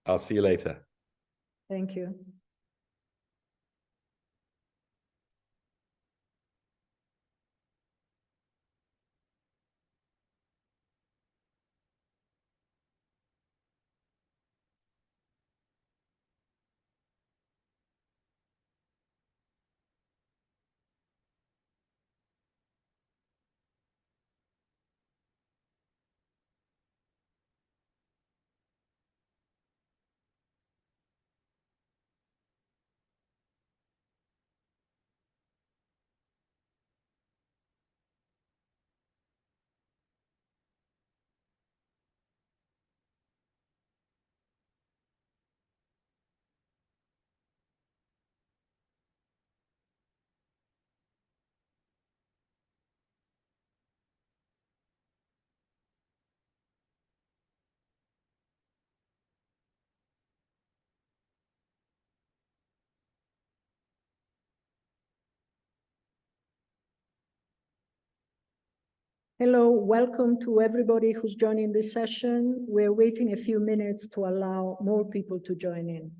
I'll see you later. Thank you. Hello, welcome to everybody who's joining this session. We're waiting a few minutes to allow more people to join in.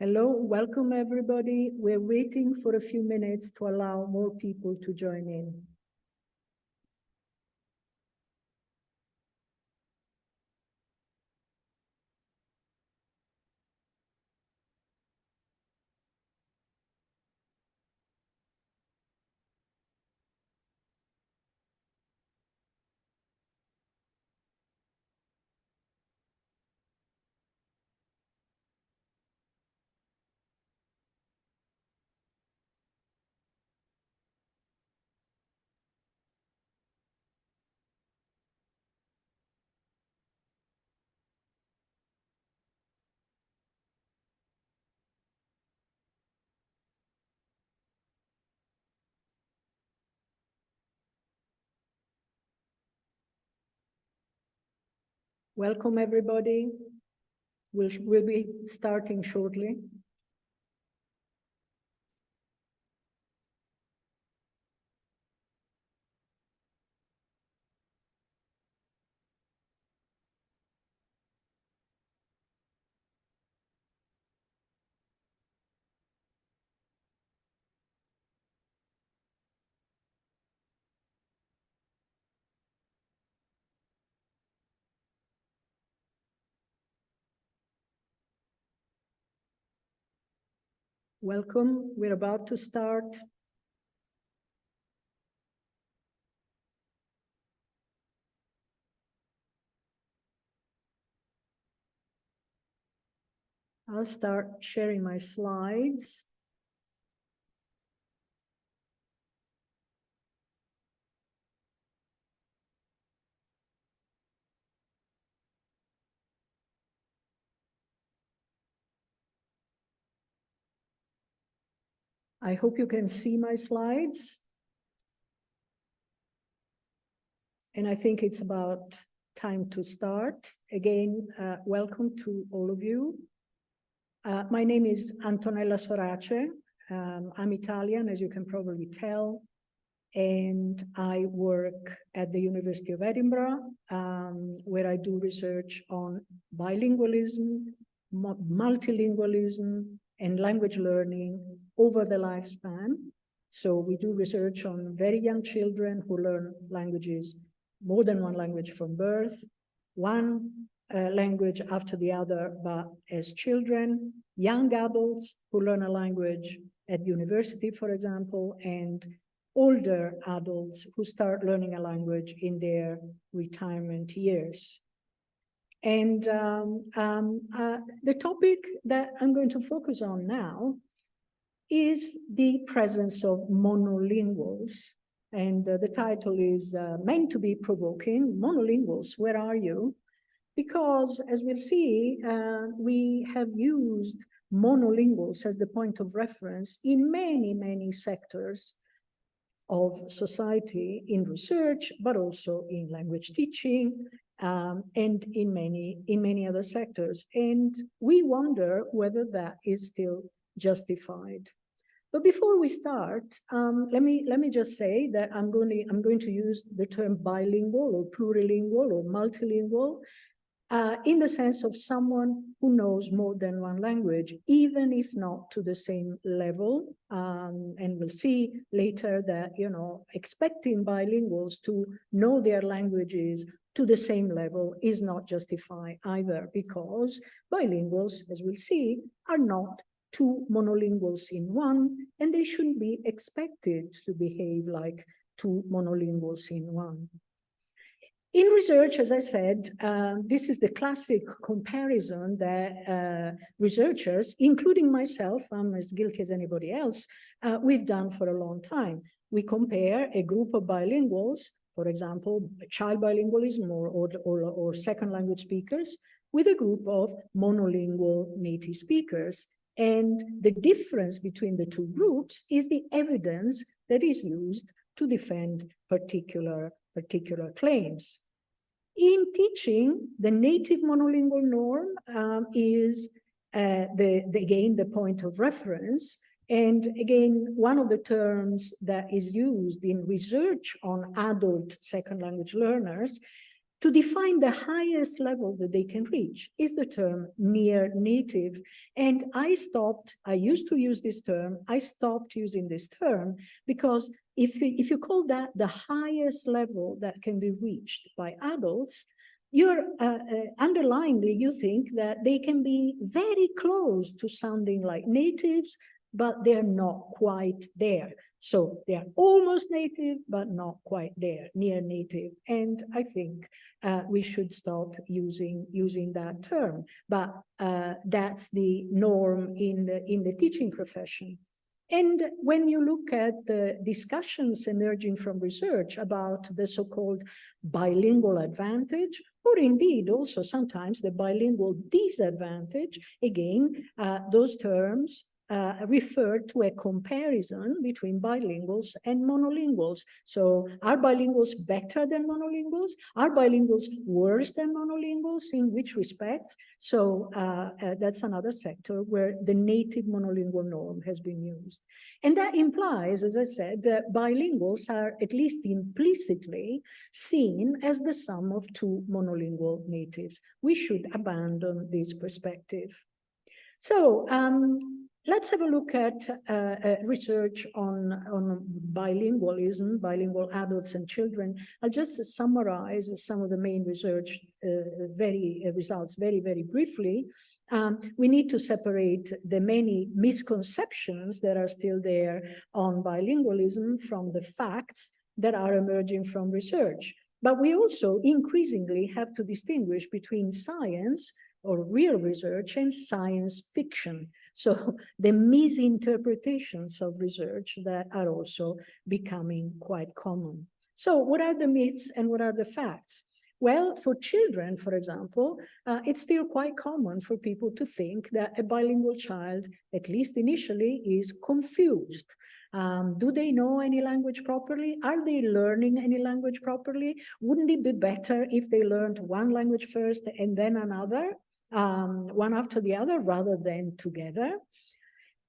Hello, welcome everybody. We're waiting for a few minutes to allow more people to join in. Welcome everybody. We'll be starting shortly. Welcome, we're about to start. I'll start sharing my slides. I hope you can see my slides. And I think it's about time to start. Again, welcome to all of you. My name is Antonella Sorace. I'm Italian, as you can probably tell, and I work at the University of Edinburgh, where I do research on bilingualism, multilingualism, and language learning over the lifespan. So we do research on very young children who learn languages, more than one language from birth, one language after the other, but as children, young adults who learn a language at university, for example, and older adults who start learning a language in their retirement years. And the topic that I'm going to focus on now is the presence of monolinguals. And the title is meant to be provoking. Monolinguals, where are you? Because, as we'll see, we have used monolinguals as the point of reference in many, many sectors of society, in research, but also in language teaching, and in many other sectors. And we wonder whether that is still justified. But before we start, let me just say that I'm going to use the term bilingual or plurilingual or multilingual in the sense of someone who knows more than one language, even if not to the same level. And we'll see later that, you know, expecting bilinguals to know their languages to the same level is not justified either, because bilinguals, as we'll see, are not two monolinguals in one, and they shouldn't be expected to behave like two monolinguals in one. In research, as I said, this is the classic comparison that researchers, including myself, I'm as guilty as anybody else, we've done for a long time. We compare a group of bilinguals, for example, child bilingualism or second language speakers, with a group of monolingual native speakers. And the difference between the two groups is the evidence that is used to defend particular claims. In teaching, the native monolingual norm is again the point of reference. And again, one of the terms that is used in research on adult second language learners to define the highest level that they can reach is the term near native. And I used to use this term, I stopped using this term because if you call that the highest level that can be reached by adults, you're underlyingly, you think that they can be very close to sounding like natives, but they're not quite there. So they're almost native, but not quite there, near native. And I think we should stop using that term. But that's the norm in the teaching profession. And when you look at the discussions emerging from research about the so-called bilingual advantage, or indeed also sometimes the bilingual disadvantage, again, those terms refer to a comparison between bilinguals and monolinguals. So are bilinguals better than monolinguals? Are bilinguals worse than monolinguals? In which respects? So that's another sector where the native monolingual norm has been used. And that implies, as I said, that bilinguals are at least implicitly seen as the sum of two monolingual natives. We should abandon this perspective. So let's have a look at research on bilingualism, bilingual adults and children. I'll just summarize some of the main research results very, very briefly. We need to separate the many misconceptions that are still there on bilingualism from the facts that are emerging from research. But we also increasingly have to distinguish between science or real research and science fiction. So the misinterpretations of research that are also becoming quite common. So what are the myths and what are the facts? Well, for children, for example, it's still quite common for people to think that a bilingual child, at least initially, is confused. Do they know any language properly? Are they learning any language properly? Wouldn't it be better if they learned one language first and then another? One after the other rather than together.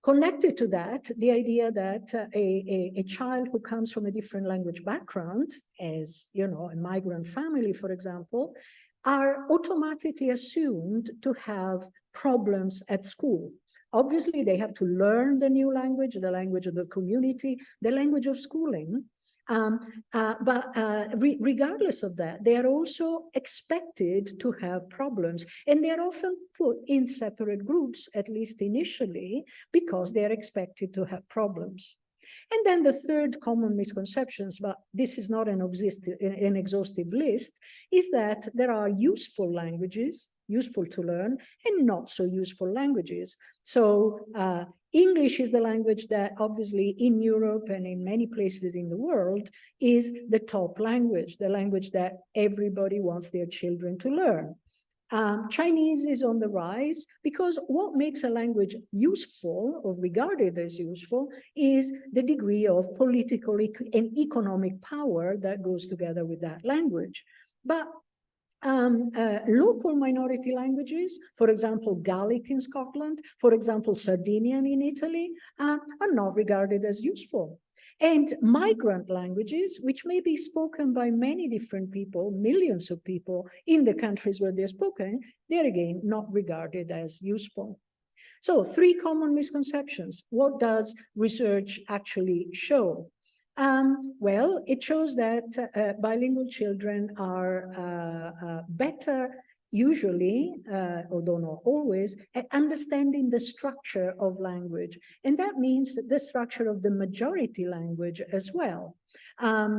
Connected to that, the idea that a child who comes from a different language background, as you know, a migrant family, for example, are automatically assumed to have problems at school. Obviously, they have to learn the new language, the language of the community, the language of schooling. Regardless of that, they are also expected to have problems, and they are often put in separate groups, at least initially, because they are expected to have problems. And then the third common misconceptions, but this is not an exhaustive list, is that there are useful languages, useful to learn, and not so useful languages. So English is the language that obviously in Europe and in many places in the world is the top language, the language that everybody wants their children to learn. Chinese is on the rise because what makes a language useful or regarded as useful is the degree of political and economic power that goes together with that language. But local minority languages, for example, Gaelic in Scotland, for example, Sardinian in Italy, are not regarded as useful. And migrant languages, which may be spoken by many different people, millions of people in the countries where they're spoken, they're again not regarded as useful. So 3 common misconceptions. What does research actually show? Well, it shows that bilingual children are better usually, although not always, at understanding the structure of language. And that means the structure of the majority language as well.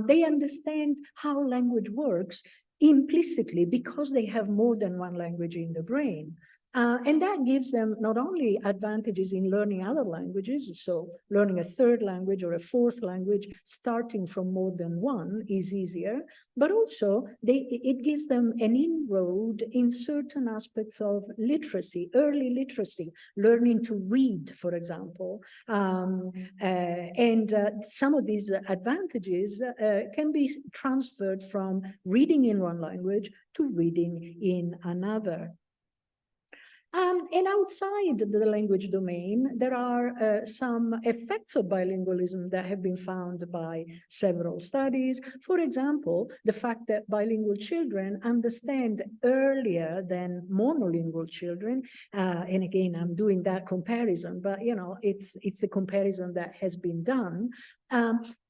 They understand how language works implicitly because they have more than one language in the brain. And that gives them not only advantages in learning other languages, so learning a third language or a fourth language, starting from more than one is easier, but also it gives them an inroad in certain aspects of literacy, early literacy, learning to read, for example. And some of these advantages can be transferred from reading in one language to reading in another. And outside the language domain, there are some effects of bilingualism that have been found by several studies. For example, the fact that bilingual children understand earlier than monolingual children. And again, I'm doing that comparison, but you know, it's the comparison that has been done.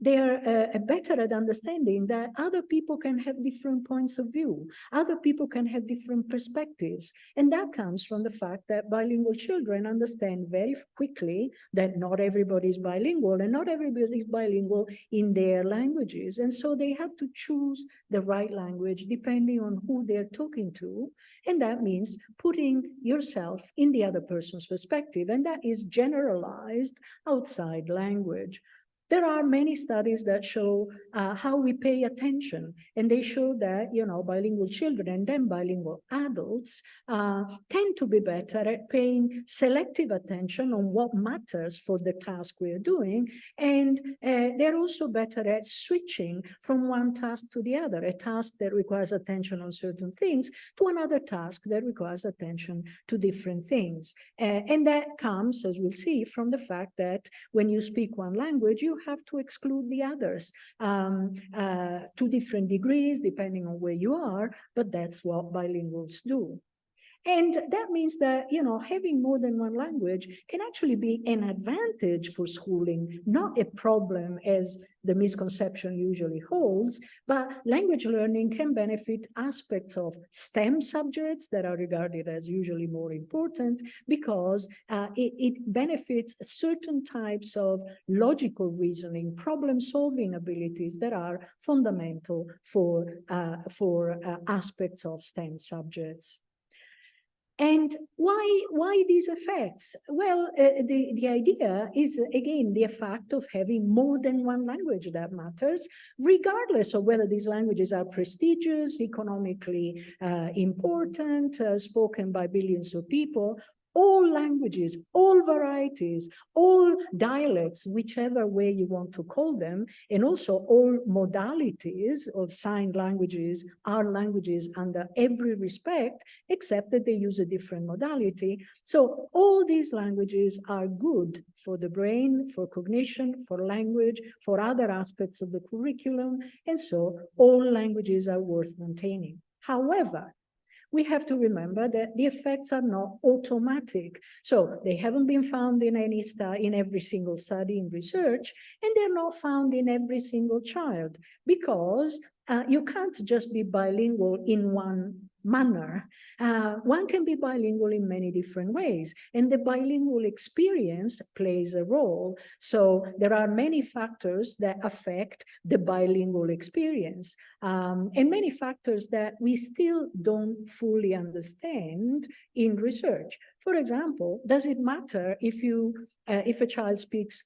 They're better at understanding that other people can have different points of view. Other people can have different perspectives. And that comes from the fact that bilingual children understand very quickly that not everybody is bilingual and not everybody is bilingual in their languages. And so they have to choose the right language depending on who they're talking to. And that means putting yourself in the other person's perspective. And that is generalized outside language. There are many studies that show how we pay attention, and they show that, you know, bilingual children and then bilingual adults tend to be better at paying selective attention on what matters for the task we're doing, and they're also better at switching from one task to the other, a task that requires attention on certain things to another task that requires attention to different things. And that comes, as we'll see, from the fact that when you speak one language, you have to exclude the others to different degrees, depending on where you are, but that's what bilinguals do. And that means that, you know, having more than one language can actually be an advantage for schooling, not a problem as the misconception usually holds, but language learning can benefit aspects of STEM subjects that are regarded as usually more important because it benefits certain types of logical reasoning, problem-solving abilities that are fundamental for aspects of STEM subjects. And why these effects? Well, the idea is, again, the effect of having more than one language that matters, regardless of whether these languages are prestigious, economically important, spoken by billions of people. All languages, all varieties, all dialects, whichever way you want to call them, and also all modalities of signed languages are languages under every respect, except that they use a different modality. So all these languages are good for the brain, for cognition, for language, for other aspects of the curriculum, and so all languages are worth maintaining. However, we have to remember that the effects are not automatic. So they haven't been found in every single study in research, and they're not found in every single child, because you can't just be bilingual in one manner. One can be bilingual in many different ways, and the bilingual experience plays a role. So there are many factors that affect the bilingual experience, and many factors that we still don't fully understand in research. For example, does it matter if a child speaks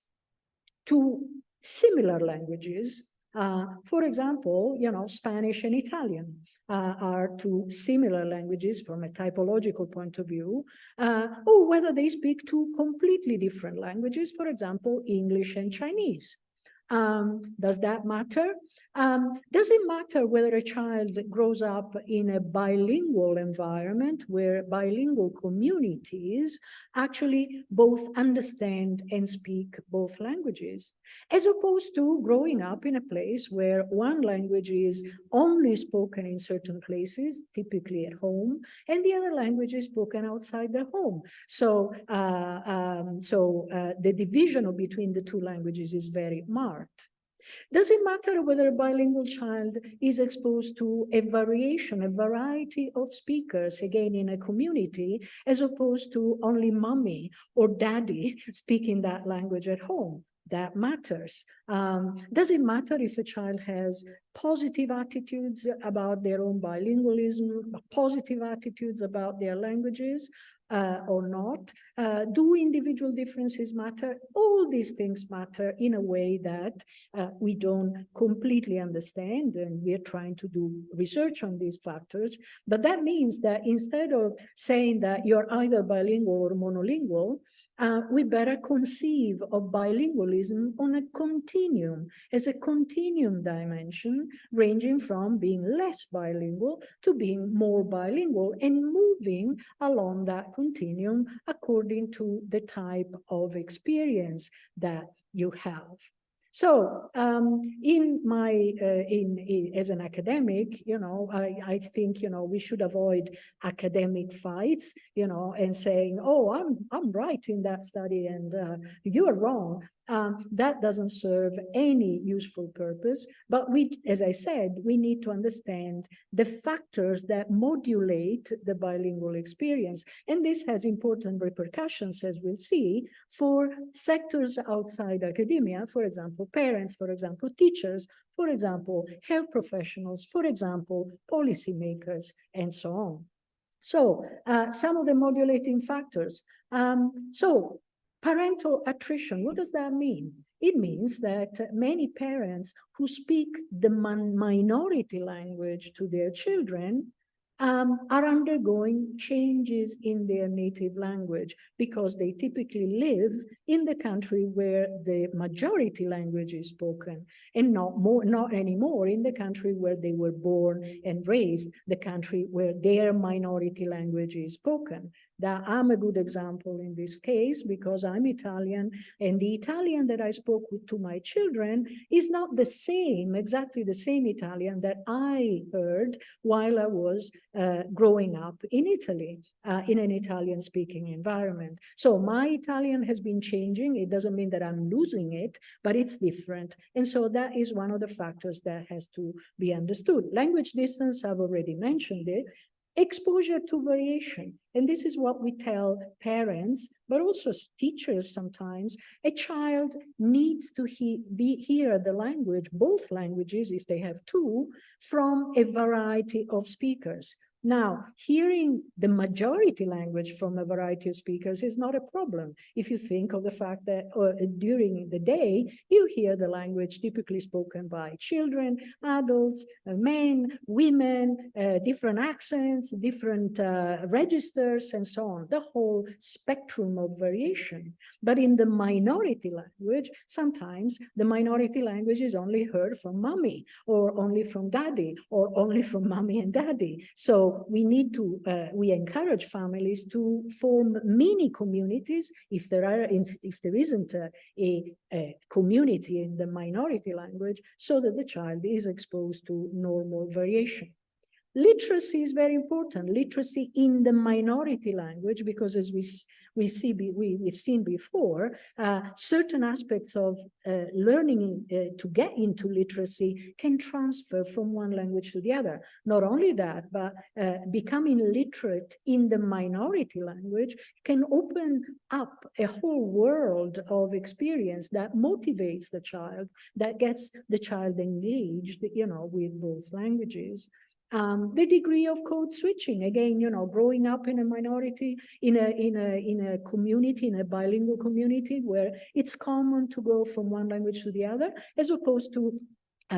two similar languages? For example, Spanish and Italian are two similar languages from a typological point of view, or whether they speak two completely different languages, for example, English and Chinese. Does that matter? Does it matter whether a child grows up in a bilingual environment where bilingual communities actually both understand and speak both languages, as opposed to growing up in a place where one language is only spoken in certain places, typically at home, and the other language is spoken outside the home? So, the division between the two languages is very marked. Does it matter whether a bilingual child is exposed to a variety of speakers, again, in a community, as opposed to only mommy or daddy speaking that language at home? That matters. Does it matter if a child has positive attitudes about their own bilingualism, positive attitudes about their languages, or not? Do individual differences matter? All these things matter in a way that we don't completely understand, and we're trying to do research on these factors. But that means that instead of saying that you're either bilingual or monolingual, we better conceive of bilingualism on a continuum, as a continuum dimension, ranging from being less bilingual to being more bilingual, and moving along that continuum according to the type of experience that you have. So in my as an academic, I think we should avoid academic fights, and saying, oh, I'm right in that study and you are wrong. That doesn't serve any useful purpose. But as I said, we need to understand the factors that modulate the bilingual experience. And this has important repercussions, as we'll see, for sectors outside academia, for example, parents, for example, teachers, for example, health professionals, for example, policymakers, and so on. So some of the modulating factors. So parental attrition, what does that mean? It means that many parents who speak the minority language to their children are undergoing changes in their native language, because they typically live in the country where the majority language is spoken, and not anymore in the country where they were born and raised, the country where their minority language is spoken. That I'm a good example in this case, because I'm Italian, and the Italian that I spoke to my children is not the same, exactly the same Italian that I heard while I was growing up in Italy, in an Italian-speaking environment. So my Italian has been changing. It doesn't mean that I'm losing it, but it's different. And so that is one of the factors that has to be understood. Language distance, I've already mentioned it. Exposure to variation. And this is what we tell parents, but also teachers sometimes. A child needs to hear the language, both languages, if they have two, from a variety of speakers. Now, hearing the majority language from a variety of speakers is not a problem. If you think of the fact that during the day, you hear the language typically spoken by children, adults, men, women, different accents, different registers, and so on, the whole spectrum of variation. But in the minority language, sometimes the minority language is only heard from mommy, or only from daddy, or only from mommy and daddy. So we need to, we encourage families to form mini communities if there isn't a community in the minority language, so that the child is exposed to normal variation. Literacy is very important. Literacy in the minority language, because as we've seen before, certain aspects of learning to get into literacy can transfer from one language to the other. Not only that, but becoming literate in the minority language can open up a whole world of experience that motivates the child, that gets the child engaged, you know, with both languages. The degree of code switching, again, you know, growing up in a minority, in a community, in a bilingual community where it's common to go from one language to the other, as opposed to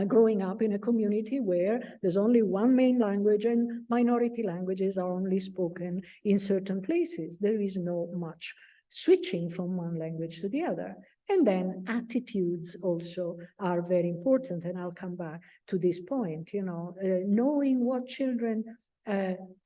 growing up in a community where there's only one main language and minority languages are only spoken in certain places. There is no much switching from one language to the other. And then attitudes also are very important. And I'll come back to this point, you know, knowing what children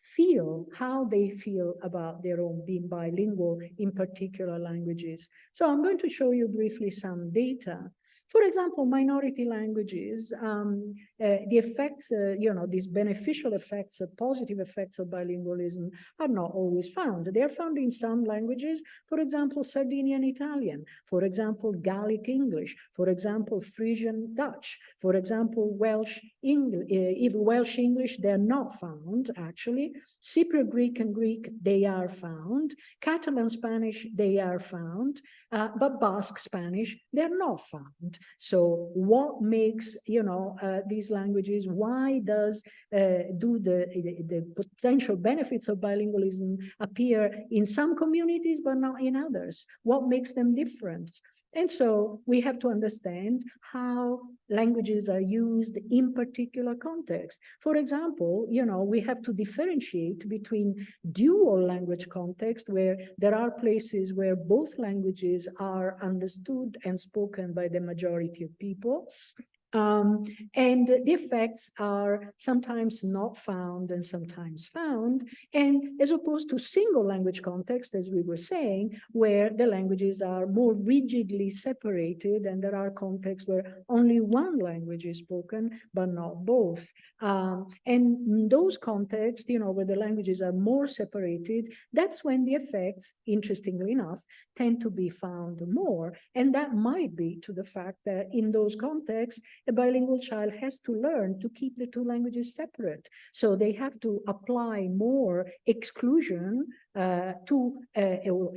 feel, how they feel about their own being bilingual in particular languages. So I'm going to show you briefly some data. For example, minority languages, the effects, you know, these beneficial effects, positive effects of bilingualism are not always found. They are found in some languages, for example, Sardinian Italian, for example, Gallic English, for example, Frisian Dutch, for example, Welsh English, they're not found, actually. Cypriot Greek and Greek, they are found. Catalan Spanish, they are found. But Basque Spanish, they're not found. So what makes, you know, these languages, why does do the potential benefits of bilingualism appear in some communities but not in others? What makes them different? And so we have to understand how languages are used in particular contexts. For example, you know, we have to differentiate between dual language context, where there are places where both languages are understood and spoken by the majority of people. And the effects are sometimes not found and sometimes found, and as opposed to single language context, as we were saying, where the languages are more rigidly separated and there are contexts where only one language is spoken, but not both. And in those contexts, you know, where the languages are more separated, that's when the effects, interestingly enough, tend to be found more. And that might be to the fact that in those contexts, a bilingual child has to learn to keep the two languages separate. So they have to apply more exclusion or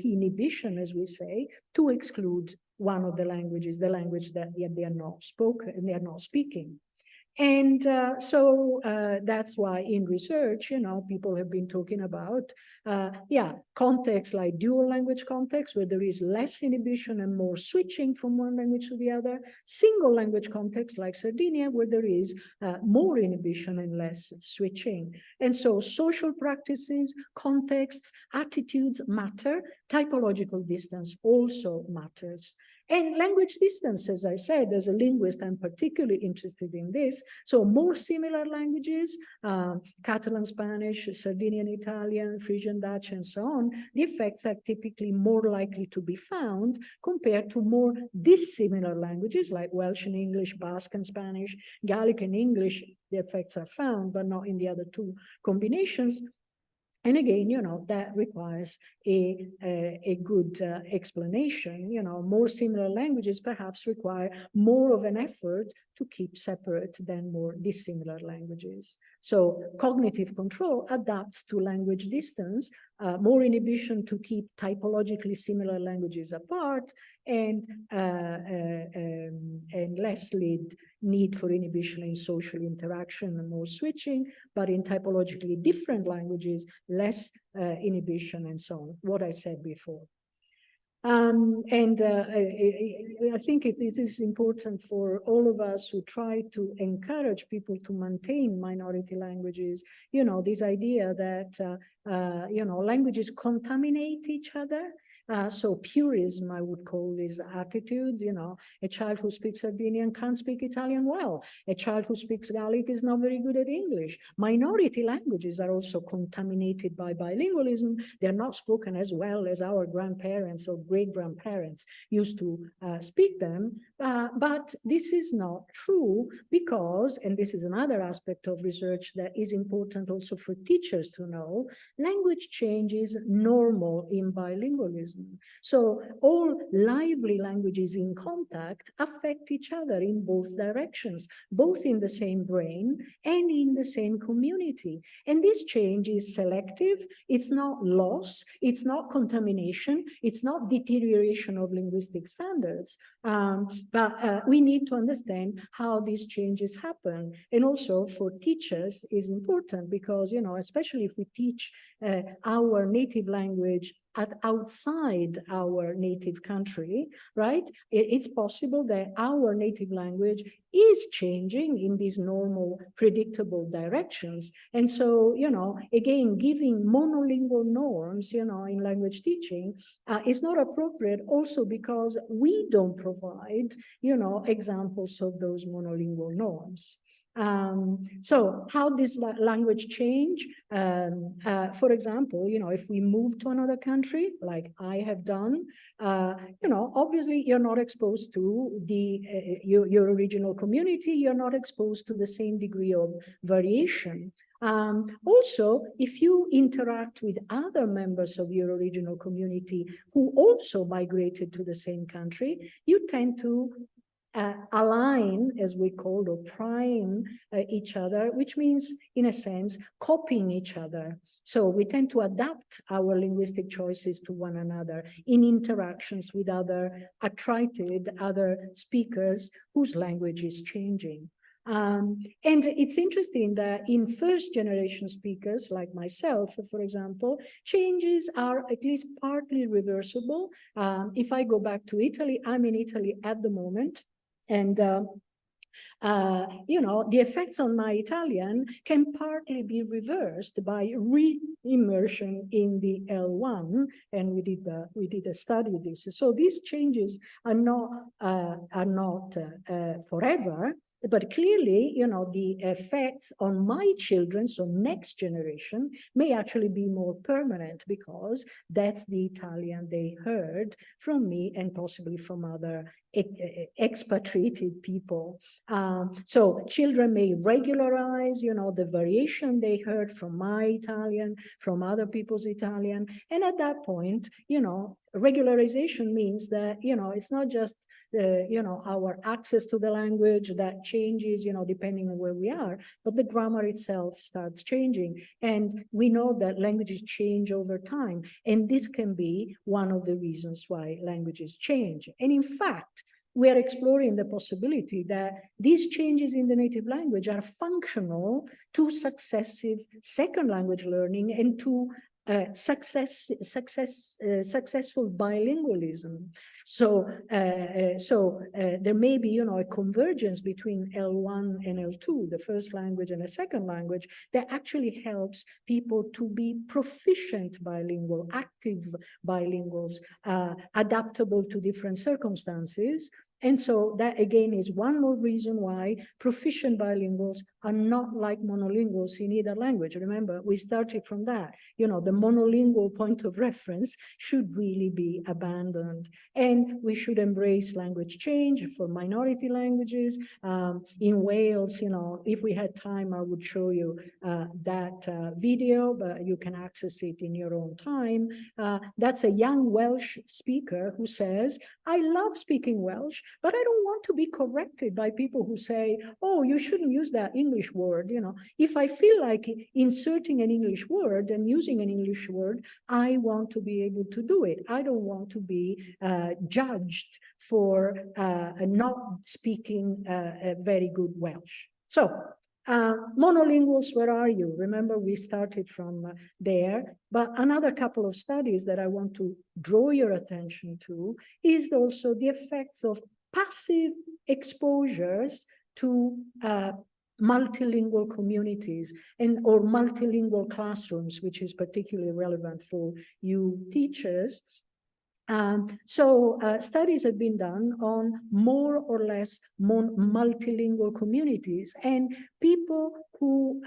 inhibition, as we say, to exclude one of the languages, the language that they are not spoken, they are not speaking. And so that's why in research, you know, people have been talking about, contexts like dual language context, where there is less inhibition and more switching from one language to the other. Single language context like Sardinia, where there is more inhibition and less switching. And so social practices, contexts, attitudes matter. Typological distance also matters. And language distance, as I said, as a linguist, I'm particularly interested in this. So more similar languages, Catalan Spanish, Sardinian Italian, Frisian Dutch, and so on, the effects are typically more likely to be found compared to more dissimilar languages like Welsh and English, Basque and Spanish, Gallic and English. The effects are found, but not in the other two combinations. And again, you know, that requires a good explanation. You know, more similar languages perhaps require more of an effort to keep separate than more dissimilar languages. So cognitive control adapts to language distance, more inhibition to keep typologically similar languages apart, and less need for inhibition in social interaction and more switching, but in typologically different languages, less inhibition and so on, what I said before. I think it is important for all of us who try to encourage people to maintain minority languages, you know, this idea that, you know, languages contaminate each other. So purism, I would call this attitude, you know, a child who speaks Sardinian can't speak Italian well. A child who speaks Gaelic is not very good at English. Minority languages are also contaminated by bilingualism. They're not spoken as well as our grandparents or great-grandparents used to speak them. But this is not true because, and this is another aspect of research that is important also for teachers to know, language change is normal in bilingualism. So all lively languages in contact affect each other in both directions, both in the same brain and in the same community. And this change is selective, it's not loss, it's not contamination, it's not deterioration of linguistic standards, but we need to understand how these changes happen. And also for teachers is important because, you know, especially if we teach our native language outside our native country, right? It's possible that our native language is changing in these normal, predictable directions. And so, you know, again, giving monolingual norms, you know, in language teaching is not appropriate also because we don't provide, you know, examples of those monolingual norms. So how does language change? For example, you know, if we move to another country, like I have done, you know, obviously you're not exposed to the your original community, you're not exposed to the same degree of variation. Also, if you interact with other members of your original community who also migrated to the same country, you tend to align, as we call, or prime each other, which means, in a sense, copying each other. So we tend to adapt our linguistic choices to one another in interactions with other attrited, other speakers whose language is changing. And it's interesting that in first generation speakers like myself, for example, changes are at least partly reversible. If I go back to Italy, I'm in Italy at the moment. And you know, the effects on my Italian can partly be reversed by re-immersion in the L1, and we did a study of this. So these changes are not forever. But clearly, you know, the effects on my children, so next generation, may actually be more permanent because that's the Italian they heard from me and possibly from other expatriated people. So children may regularize, you know, the variation they heard from my Italian, from other people's Italian. And at that point, you know, regularization means that, you know, it's not just you know, our access to the language that changes, you know, depending on where we are, but the grammar itself starts changing. And we know that languages change over time. And this can be one of the reasons why languages change. And in fact, we are exploring the possibility that these changes in the native language are functional to successive second language learning and to successful bilingualism. So, there may be, you know, a convergence between L1 and L2, the first language and a second language, that actually helps people to be proficient bilingual, active bilinguals, adaptable to different circumstances. And so that, again, is one more reason why proficient bilinguals are not like monolinguals in either language. Remember, we started from that. You know, the monolingual point of reference should really be abandoned. And we should embrace language change for minority languages. In Wales, you know, if we had time, I would show you that video, but you can access it in your own time. That's a young Welsh speaker who says, I love speaking Welsh, but I don't want to be corrected by people who say, oh, you shouldn't use that English word. You know, if I feel like inserting an English word and using an English word, I want to be able to do it. I don't want to be judged for not speaking very good Welsh. So, monolinguals, where are you? Remember, we started from there, but another couple of studies that I want to draw your attention to is also the effects of passive exposures to multilingual communities or multilingual classrooms, which is particularly relevant for you teachers. Studies have been done on more or less multilingual communities and people who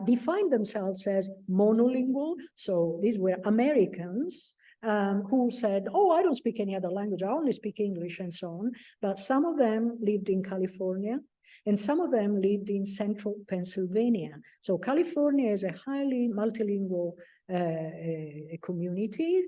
define themselves as monolingual. So these were Americans who said, oh, I don't speak any other language, I only speak English and so on. But some of them lived in California, and some of them lived in central Pennsylvania. So California is a highly multilingual community.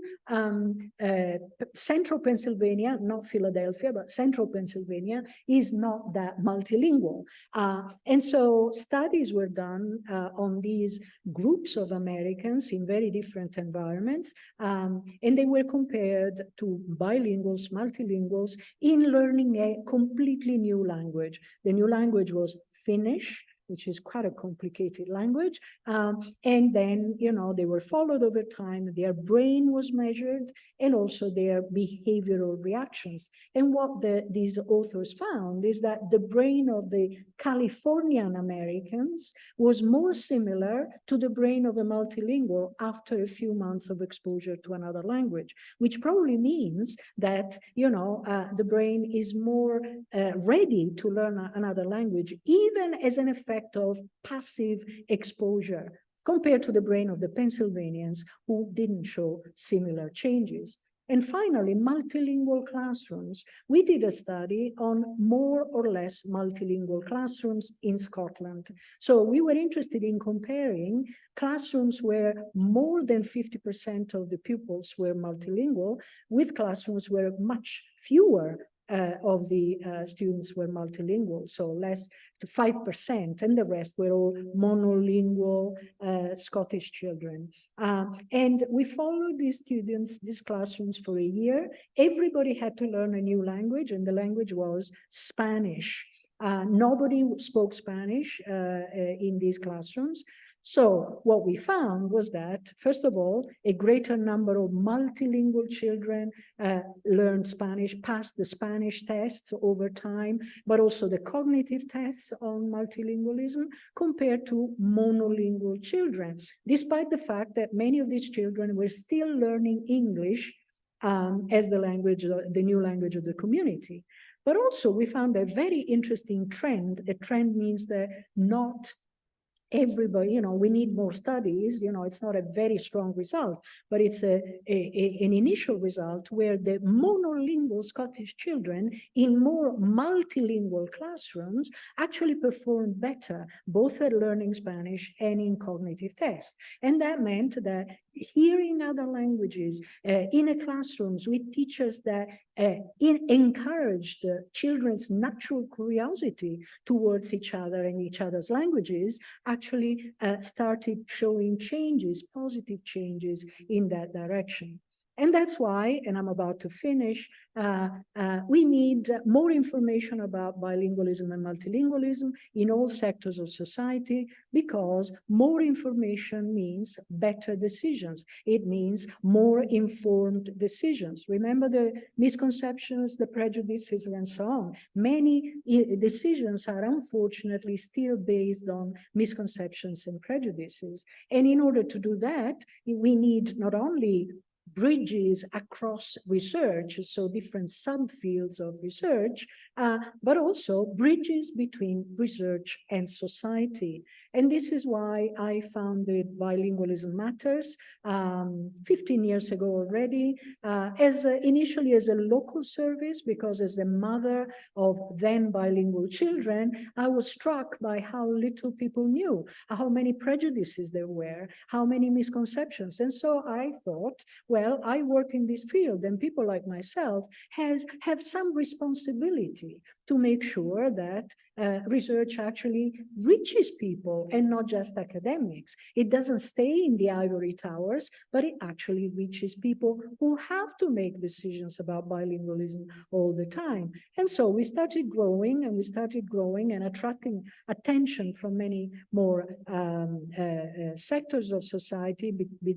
Central Pennsylvania, not Philadelphia, but central Pennsylvania is not that multilingual. And so studies were done on these groups of Americans in very different environments, and they were compared to bilinguals, multilinguals, in learning a completely new language. The new language was Finnish, which is quite a complicated language. And then, you know, they were followed over time, their brain was measured, and also their behavioral reactions. And what these authors found is that the brain of the Californian Americans was more similar to the brain of a multilingual after a few months of exposure to another language, which probably means that, you know, the brain is more ready to learn another language, even as an effect of passive exposure, compared to the brain of the Pennsylvanians who didn't show similar changes. And finally, multilingual classrooms. We did a study on more or less multilingual classrooms in Scotland. So we were interested in comparing classrooms where more than 50% of the pupils were multilingual with classrooms where much fewer of the students were multilingual, so less to 5%, and the rest were all monolingual Scottish children. And we followed these students, these classrooms, for a year. Everybody had to learn a new language, and the language was Spanish. Nobody spoke Spanish in these classrooms. So what we found was that, first of all, a greater number of multilingual children learned Spanish, passed the Spanish tests over time, but also the cognitive tests on multilingualism compared to monolingual children, despite the fact that many of these children were still learning English as the language, the new language of the community. But also we found a very interesting trend. A trend means that not everybody, you know, we need more studies, you know, it's not a very strong result, but it's an initial result where the monolingual Scottish children in more multilingual classrooms actually perform better, both at learning Spanish and in cognitive tests. And that meant that hearing other languages in a classrooms with teachers that encouraged children's natural curiosity towards each other and each other's languages actually started showing changes, positive changes in that direction. And that's why, and I'm about to finish, we need more information about bilingualism and multilingualism in all sectors of society, because more information means better decisions. It means more informed decisions. Remember the misconceptions, the prejudices, and so on. Many decisions are unfortunately still based on misconceptions and prejudices. And in order to do that, we need not only bridges across research, so different subfields of research, but also bridges between research and society. And this is why I founded Bilingualism Matters 15 years ago already, initially as a local service, because as a mother of then bilingual children, I was struck by how little people knew, how many prejudices there were, how many misconceptions. And so I thought, well, I work in this field, and people like myself have some responsibility to make sure that research actually reaches people and not just academics. It doesn't stay in the ivory towers, but it actually reaches people who have to make decisions about bilingualism all the time. And so we started growing and attracting attention from many more sectors of society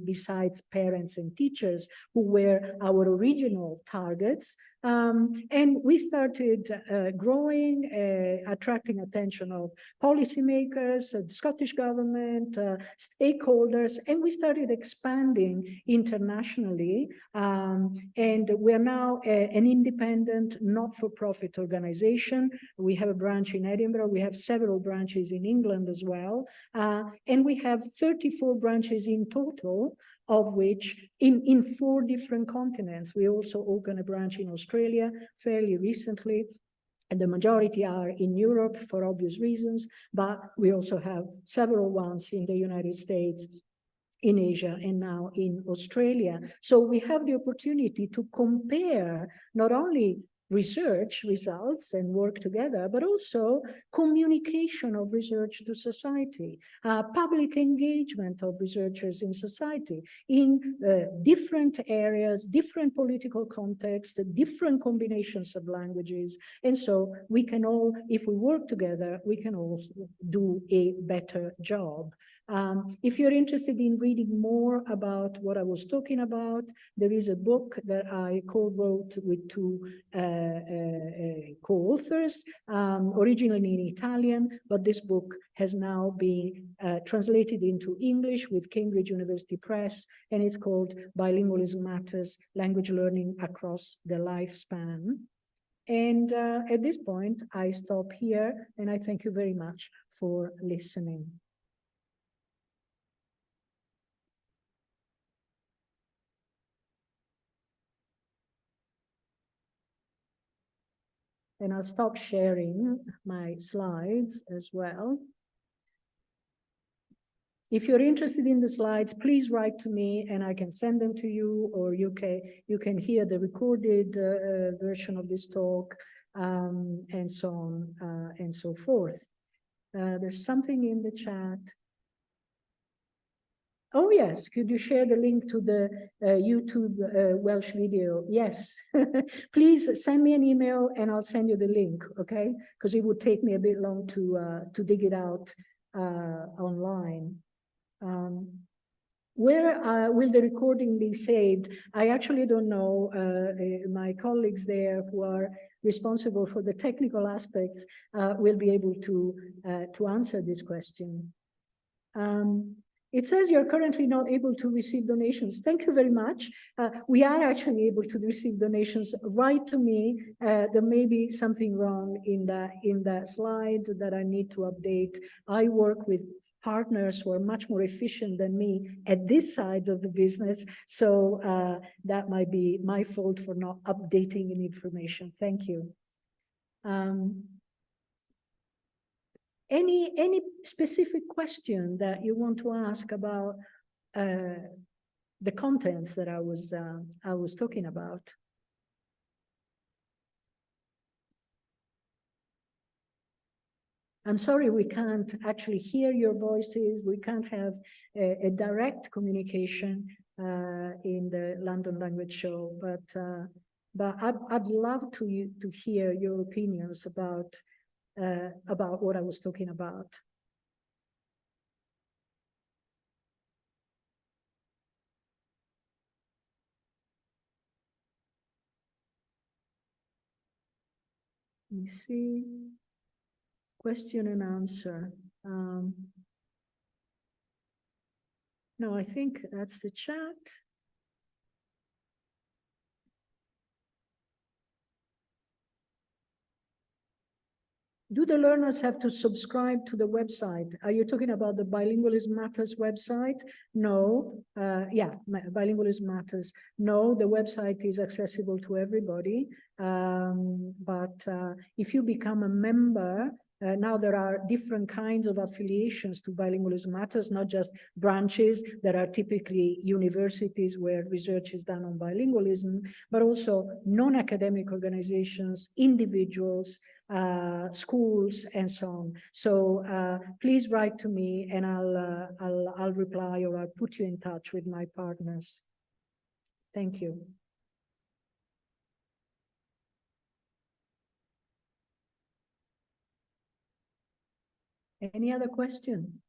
besides parents and teachers, who were our original targets. And we started growing, attracting attracting attention of policymakers, the Scottish government, stakeholders, and we started expanding internationally. And we're now an independent, not-for-profit organization. We have a branch in Edinburgh. We have several branches in England as well. And we have 34 branches in total, of which in 4 different continents. We also opened a branch in Australia fairly recently, and the majority are in Europe for obvious reasons, but we also have several ones in the United States, in Asia, and now in Australia. So we have the opportunity to compare not only research results and work together, but also communication of research to society, public engagement of researchers in society in different areas, different political contexts, different combinations of languages. And so we can all, if we work together, we can also do a better job. If you're interested in reading more about what I was talking about, there is a book that I co-wrote with 2 co-authors, originally in Italian, but this book has now been translated into English with Cambridge University Press, and it's called Bilingualism Matters, Language Learning Across the Lifespan. And at this point, I stop here, and I thank you very much for listening. And I'll stop sharing my slides as well. If you're interested in the slides, please write to me and I can send them to you, or you can hear the recorded version of this talk, and so on and so forth. There's something in the chat. Oh, yes. Could you share the link to the YouTube Welsh video? Yes. Please send me an email and I'll send you the link, okay? Because it would take me a bit long to dig it out online. Where will the recording be saved? I actually don't know. My colleagues there who are responsible for the technical aspects will be able to answer this question. It says you're currently not able to receive donations. Thank you very much. We are actually able to receive donations. Write to me. There may be something wrong in that slide that I need to update. I work with partners who are much more efficient than me at this side of the business. So that might be my fault for not updating any information. Thank you. Any specific question that you want to ask about the contents that I was talking about? I'm sorry, we can't actually hear your voices. We can't have a direct communication in the London Language Show, but I'd love to hear your opinions about what I was talking about. Let me see. Question and answer. No, I think that's the chat. Do the learners have to subscribe to the website? Are you talking about the Bilingualism Matters website? No. Yeah, Bilingualism Matters. No, the website is accessible to everybody. But if you become a member, now there are different kinds of affiliations to Bilingualism Matters, not just branches that are typically universities where research is done on bilingualism, but also non-academic organizations, individuals, schools, and so on. So please write to me and I'll reply, or I'll put you in touch with my partners. Thank you. Any other question?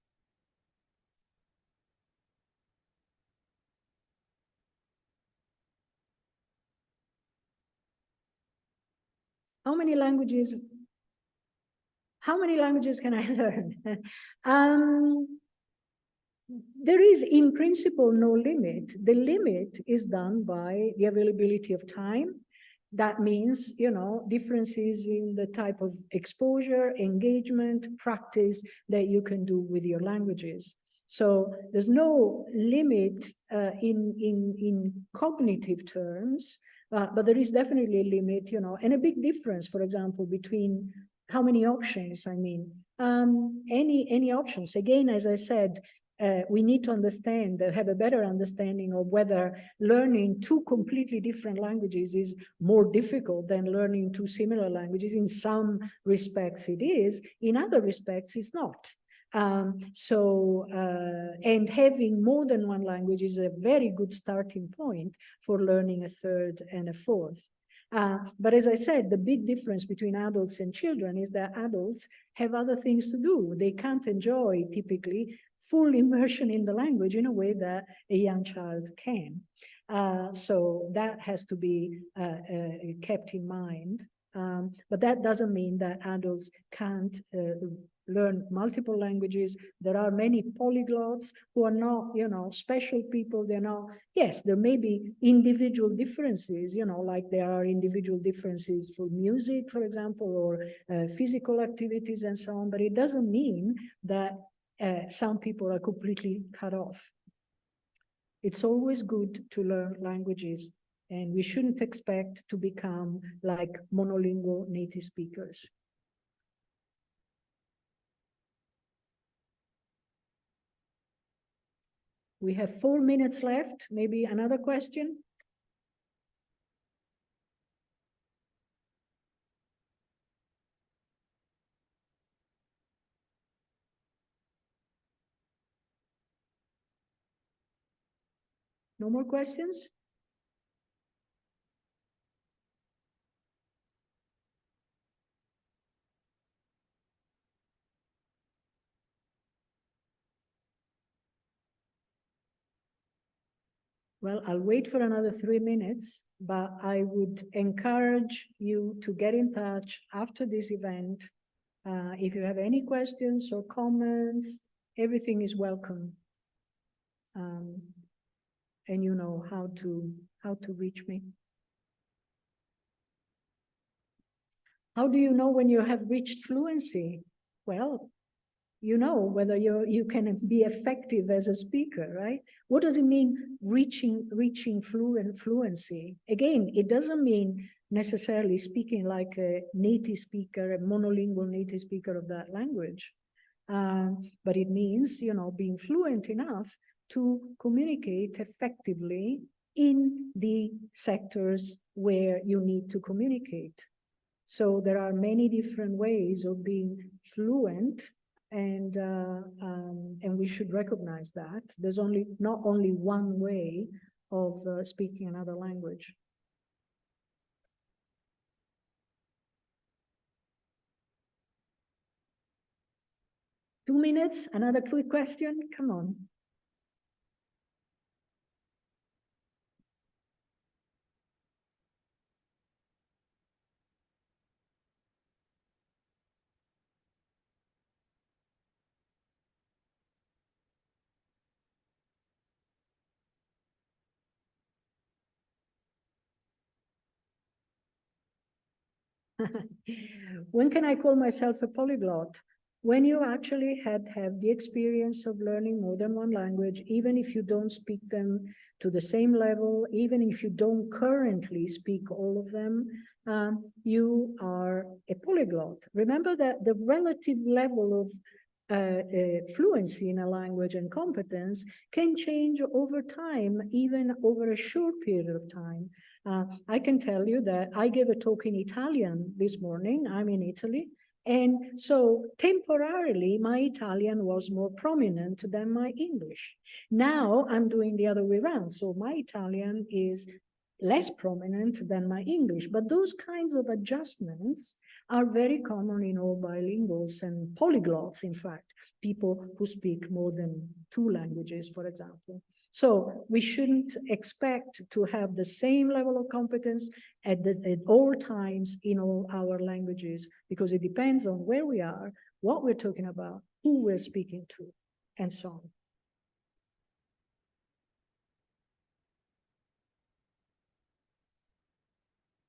How many languages How many languages can I learn? There is, in principle, no limit. The limit is done by the availability of time. That means, you know, differences in the type of exposure, engagement, practice that you can do with your languages. So there's no limit in cognitive terms, but there is definitely a limit, you know, and a big difference, for example, between how many options, I mean, any options. Again, as I said, we need to understand, have a better understanding of whether learning two completely different languages is more difficult than learning two similar languages. In some respects it is, in other respects it's not. And having more than one language is a very good starting point for learning a third and a fourth. But as I said, the big difference between adults and children is that adults have other things to do. They can't enjoy, typically, full immersion in the language in a way that a young child can. So that has to be kept in mind. But that doesn't mean that adults can't learn multiple languages. There are many polyglots who are not, you know, special people. They're not, yes, there may be individual differences, you know, like there are individual differences for music, for example, or physical activities and so on, but it doesn't mean that some people are completely cut off. It's always good to learn languages, and we shouldn't expect to become like monolingual native speakers. We have 4 minutes left. Maybe another question? No more questions? Well, I'll wait for another 3 minutes, but I would encourage you to get in touch after this event. If you have any questions or comments, everything is welcome. And you know how to reach me. How do you know when you have reached fluency? Well, you know whether you can be effective as a speaker, right? What does it mean reaching fluency? Again, it doesn't mean necessarily speaking like a native speaker, a monolingual native speaker of that language. But it means, you know, being fluent enough to communicate effectively in the sectors where you need to communicate. So there are many different ways of being fluent, and we should recognize that. There's not only one way of speaking another language. Two minutes, another quick question, come on. When can I call myself a polyglot? When you actually have the experience of learning more than one language, even if you don't speak them to the same level, even if you don't currently speak all of them, you are a polyglot. Remember that the relative level of fluency in a language and competence can change over time, even over a short period of time. I can tell you that I gave a talk in Italian this morning. I'm in Italy. And so temporarily, my Italian was more prominent than my English. Now I'm doing the other way around. So my Italian is less prominent than my English. But those kinds of adjustments are very common in all bilinguals and polyglots, in fact, people who speak more than two languages, for example. So we shouldn't expect to have the same level of competence at all times in all our languages, because it depends on where we are, what we're talking about, who we're speaking to, and so on.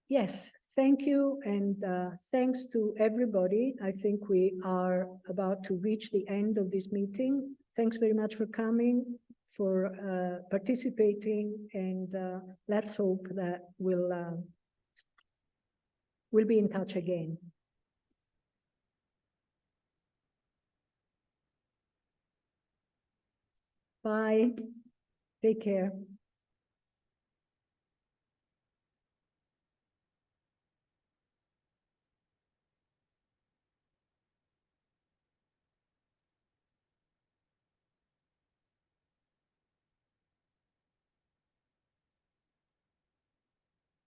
Yes, thank you, and thanks to everybody. I think we are about to reach the end of this meeting. Thanks very much for coming, for participating, and let's hope that we'll be in touch again. Bye. Take care.